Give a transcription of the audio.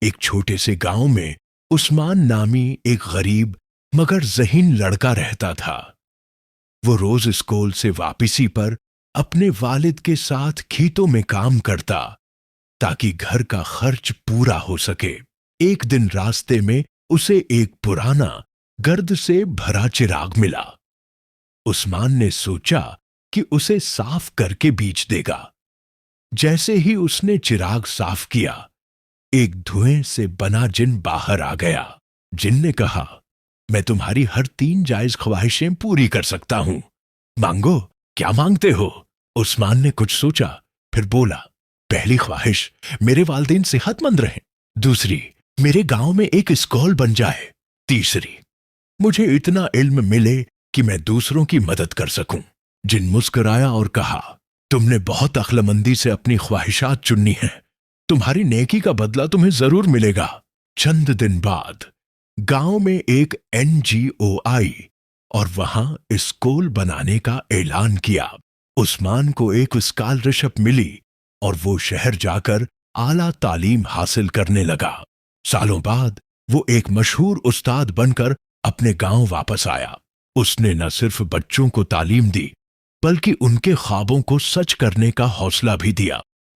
ایک چھوٹے سے گاؤں میں عثمان نامی ایک غریب مگر ذہین لڑکا رہتا تھا۔ وہ روز اسکول سے واپسی پر اپنے والد کے ساتھ کھیتوں میں کام کرتا تاکہ گھر کا خرچ پورا ہو سکے۔ ایک دن راستے میں اسے ایک پرانا گرد سے بھرا چراغ ملا۔ عثمان نے سوچا کہ اسے صاف کر کے بیچ دے گا۔ جیسے ہی اس نے چراغ صاف کیا، ایک دھوئیں سے بنا جن باہر آ گیا۔ جن نے کہا، میں تمہاری ہر 3 جائز خواہشیں پوری کر سکتا ہوں، مانگو، کیا مانگتے ہو؟ عثمان نے کچھ سوچا، پھر بولا، پہلی خواہش میرے والدین صحت مند رہیں، دوسری میرے گاؤں میں ایک اسکول بن جائے، تیسری مجھے اتنا علم ملے کہ میں دوسروں کی مدد کر سکوں۔ جن مسکرایا اور کہا، تم نے بہت عقل مندی سے اپنی خواہشات چننی ہیں، تمہاری نیکی کا بدلہ تمہیں ضرور ملے گا۔ چند دن بعد گاؤں میں ایک NGO آئی اور وہاں اسکول بنانے کا اعلان کیا۔ عثمان کو ایک اسکالرشپ ملی اور وہ شہر جا کر اعلیٰ تعلیم حاصل کرنے لگا۔ سالوں بعد وہ ایک مشہور استاد بن کر اپنے گاؤں واپس آیا۔ اس نے نہ صرف بچوں کو تعلیم دی بلکہ ان کے خوابوں کو سچ کرنے کا حوصلہ بھی دیا۔